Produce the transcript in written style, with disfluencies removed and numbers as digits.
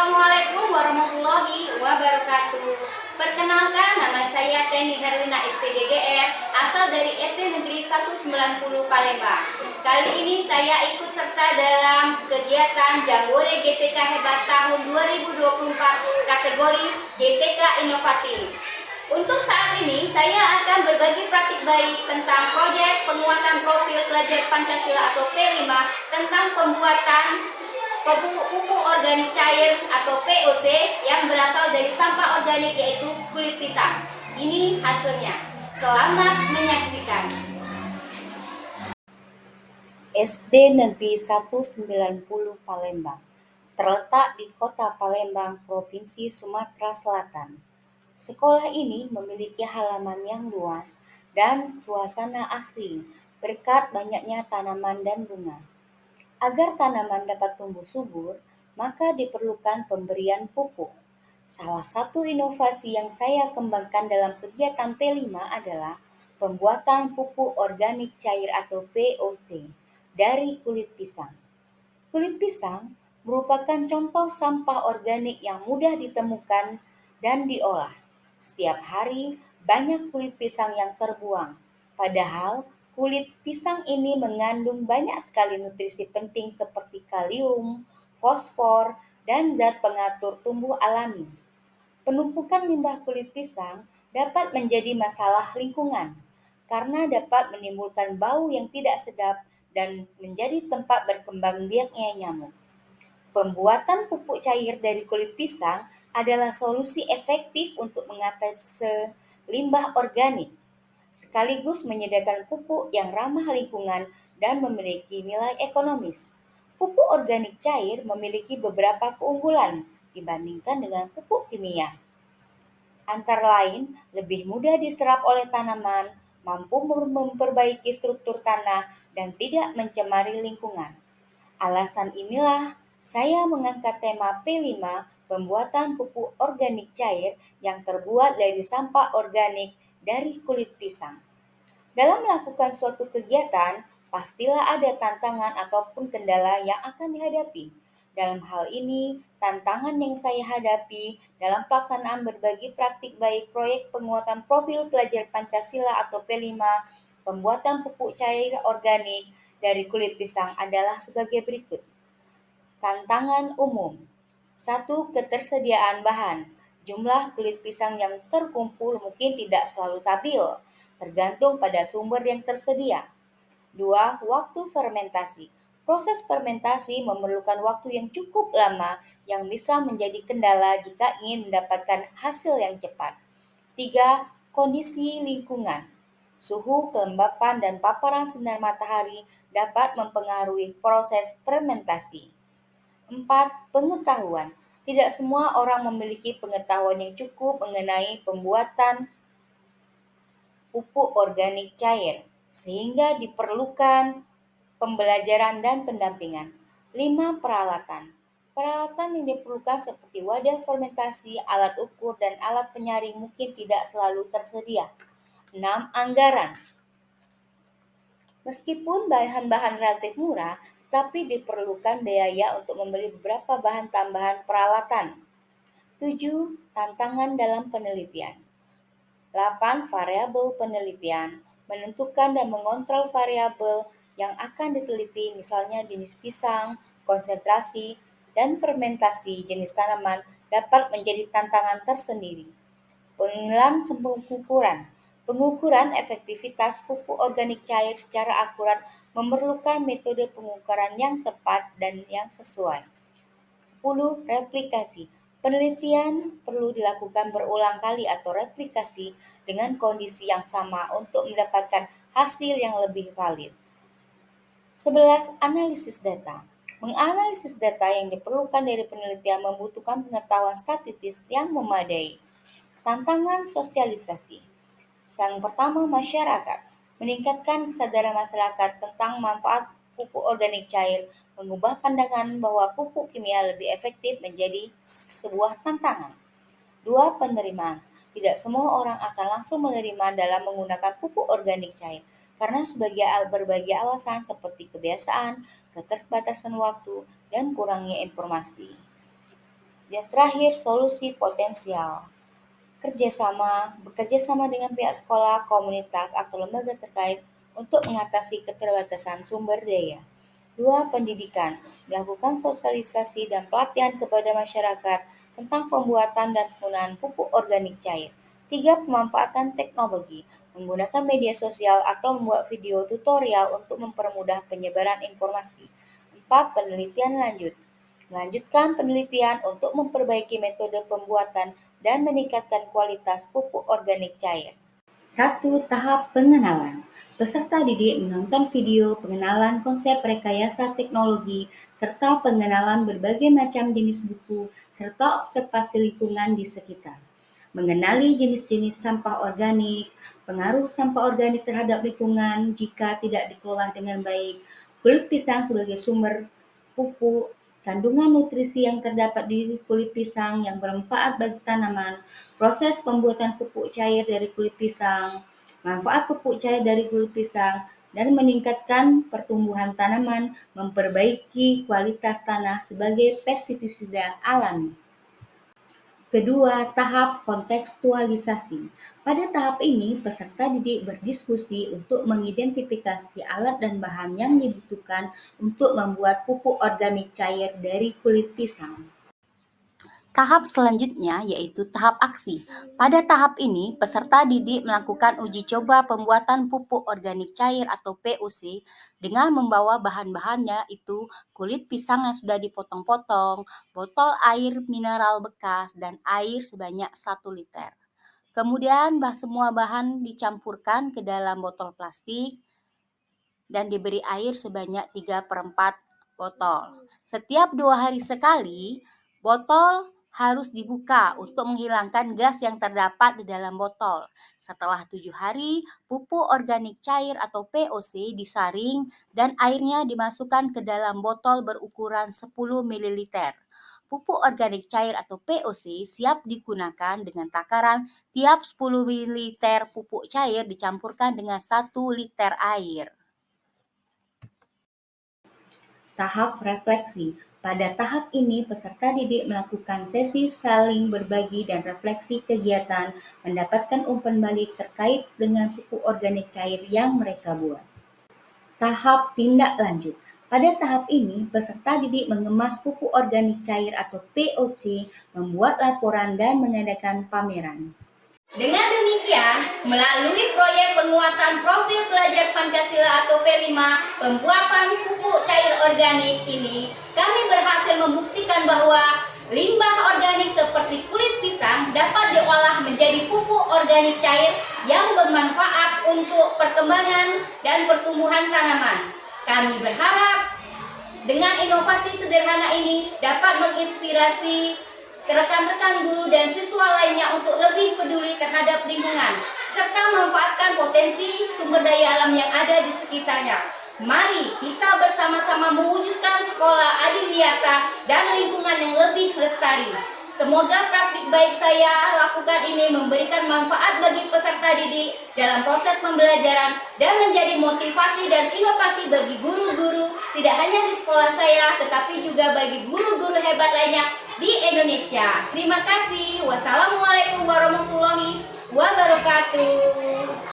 Assalamualaikum warahmatullahi wabarakatuh. Perkenalkan, nama saya Teni Herlina SPDGR, asal dari SD Negeri 190 Palembang. Kali ini saya ikut serta dalam kegiatan Jambore GTK Hebat tahun 2024 kategori GTK Inovatif. Untuk saat ini, saya akan berbagi praktik baik tentang proyek penguatan profil pelajar Pancasila atau P5 tentang pembuatan pupuk organik cair atau POC yang berasal dari sampah organik, yaitu kulit pisang. Ini hasilnya. Selamat menyaksikan. SD Negeri 190 Palembang terletak di Kota Palembang, Provinsi Sumatera Selatan. Sekolah ini memiliki halaman yang luas dan suasana asri berkat banyaknya tanaman dan bunga. Agar tanaman dapat tumbuh subur, maka diperlukan pemberian pupuk. Salah satu inovasi yang saya kembangkan dalam kegiatan P5 adalah pembuatan pupuk organik cair atau POC dari kulit pisang. Kulit pisang merupakan contoh sampah organik yang mudah ditemukan dan diolah. Setiap hari banyak kulit pisang yang terbuang, padahal kulit pisang ini mengandung banyak sekali nutrisi penting seperti kalium, fosfor, dan zat pengatur tumbuh alami. Penumpukan limbah kulit pisang dapat menjadi masalah lingkungan karena dapat menimbulkan bau yang tidak sedap dan menjadi tempat berkembang biaknya nyamuk. Pembuatan pupuk cair dari kulit pisang adalah solusi efektif untuk mengatasi limbah organik, sekaligus menyediakan pupuk yang ramah lingkungan dan memiliki nilai ekonomis. Pupuk organik cair memiliki beberapa keunggulan dibandingkan dengan pupuk kimia. Antara lain, lebih mudah diserap oleh tanaman, mampu memperbaiki struktur tanah, dan tidak mencemari lingkungan. Alasan inilah saya mengangkat tema P5, pembuatan pupuk organik cair yang terbuat dari sampah organik dari kulit pisang. Dalam melakukan suatu kegiatan, pastilah ada tantangan ataupun kendala yang akan dihadapi. Dalam hal ini, tantangan yang saya hadapi dalam pelaksanaan berbagi praktik baik proyek penguatan profil pelajar Pancasila atau P5, pembuatan pupuk cair organik dari kulit pisang adalah sebagai berikut. Tantangan umum. 1. Ketersediaan bahan. Jumlah kulit pisang yang terkumpul mungkin tidak selalu stabil, tergantung pada sumber yang tersedia. 2. Waktu fermentasi. Proses fermentasi memerlukan waktu yang cukup lama yang bisa menjadi kendala jika ingin mendapatkan hasil yang cepat. 3. Kondisi lingkungan. Suhu, kelembapan, dan paparan sinar matahari dapat mempengaruhi proses fermentasi. 4. Pengetahuan. Tidak semua orang memiliki pengetahuan yang cukup mengenai pembuatan pupuk organik cair, sehingga diperlukan pembelajaran dan pendampingan. 5. Peralatan. Peralatan yang diperlukan seperti wadah fermentasi, alat ukur, dan alat penyaring mungkin tidak selalu tersedia. 6. Anggaran. Meskipun bahan-bahan relatif murah, tetapi diperlukan biaya untuk membeli beberapa bahan tambahan peralatan. 7. Tantangan dalam penelitian. 8. Variabel penelitian. Menentukan dan mengontrol variabel yang akan diteliti, misalnya jenis pisang, konsentrasi, dan fermentasi jenis tanaman dapat menjadi tantangan tersendiri. Penilaian pengukuran. Pengukuran efektivitas pupuk organik cair secara akurat memerlukan metode pengukuran yang tepat dan yang sesuai. 10. Replikasi. Penelitian perlu dilakukan berulang kali atau replikasi dengan kondisi yang sama untuk mendapatkan hasil yang lebih valid. 11. Analisis data. Menganalisis data yang diperlukan dari penelitian membutuhkan pengetahuan statistik yang memadai. Tantangan sosialisasi. Yang pertama, masyarakat. Meningkatkan kesadaran masyarakat tentang manfaat pupuk organik cair, mengubah pandangan bahwa pupuk kimia lebih efektif menjadi sebuah tantangan. 2. Penerimaan. Tidak semua orang akan langsung menerima dalam menggunakan pupuk organik cair, karena berbagai alasan seperti kebiasaan, keterbatasan waktu, dan kurangnya informasi. Dan terakhir, solusi potensial. Bekerja sama dengan pihak sekolah, komunitas, atau lembaga terkait untuk mengatasi keterbatasan sumber daya. 2. Pendidikan. Melakukan sosialisasi dan pelatihan kepada masyarakat tentang pembuatan dan penggunaan pupuk organik cair. 3. Pemanfaatan teknologi. Menggunakan media sosial atau membuat video tutorial untuk mempermudah penyebaran informasi. 4. Penelitian lanjut. Melanjutkan penelitian untuk memperbaiki metode pembuatan dan meningkatkan kualitas pupuk organik cair. 1. Tahap pengenalan. Peserta didik menonton video pengenalan konsep rekayasa teknologi serta pengenalan berbagai macam jenis buku serta observasi lingkungan di sekitar. Mengenali jenis-jenis sampah organik, pengaruh sampah organik terhadap lingkungan jika tidak dikelola dengan baik, kulit pisang sebagai sumber pupuk, kandungan nutrisi yang terdapat di kulit pisang yang bermanfaat bagi tanaman, proses pembuatan pupuk cair dari kulit pisang, manfaat pupuk cair dari kulit pisang, dan meningkatkan pertumbuhan tanaman, memperbaiki kualitas tanah sebagai pestisida alami. Kedua, tahap kontekstualisasi. Pada tahap ini, peserta didik berdiskusi untuk mengidentifikasi alat dan bahan yang dibutuhkan untuk membuat pupuk organik cair dari kulit pisang. Tahap selanjutnya yaitu tahap aksi. Pada tahap ini, peserta didik melakukan uji coba pembuatan pupuk organik cair atau POC dengan membawa bahan-bahannya itu kulit pisang yang sudah dipotong-potong, botol air mineral bekas, dan air sebanyak 1 liter. Kemudian semua bahan dicampurkan ke dalam botol plastik dan diberi air sebanyak 3/4 botol. Setiap 2 hari sekali, botol harus dibuka untuk menghilangkan gas yang terdapat di dalam botol. Setelah 7 hari, pupuk organik cair atau POC disaring dan airnya dimasukkan ke dalam botol berukuran 10 ml. Pupuk organik cair atau POC siap digunakan dengan takaran tiap 10 ml pupuk cair dicampurkan dengan 1 liter air. Tahap refleksi. Pada tahap ini, peserta didik melakukan sesi saling berbagi dan refleksi kegiatan, mendapatkan umpan balik terkait dengan pupuk organik cair yang mereka buat. Tahap tindak lanjut. Pada tahap ini, peserta didik mengemas pupuk organik cair atau POC, membuat laporan dan mengadakan pameran. Dengan demikian, melalui proyek penguatan profil pelajar Pancasila atau P5, pembuatan pupuk cair organik ini, kami berhasil membuktikan bahwa limbah organik seperti kulit pisang dapat diolah menjadi pupuk organik cair yang bermanfaat untuk perkembangan dan pertumbuhan tanaman. Kami berharap dengan inovasi sederhana ini dapat menginspirasi rekan-rekan guru dan siswa lainnya untuk lebih peduli terhadap lingkungan, serta memanfaatkan potensi sumber daya alam yang ada di sekitarnya. Mari kita bersama-sama mewujudkan sekolah adiwiyata dan lingkungan yang lebih lestari. Semoga praktik baik saya lakukan ini memberikan manfaat bagi peserta didik dalam proses pembelajaran dan menjadi motivasi dan inovasi bagi guru-guru tidak hanya di sekolah saya tetapi juga bagi guru-guru hebat lainnya di Indonesia. Terima kasih. Wassalamualaikum warahmatullahi wabarakatuh.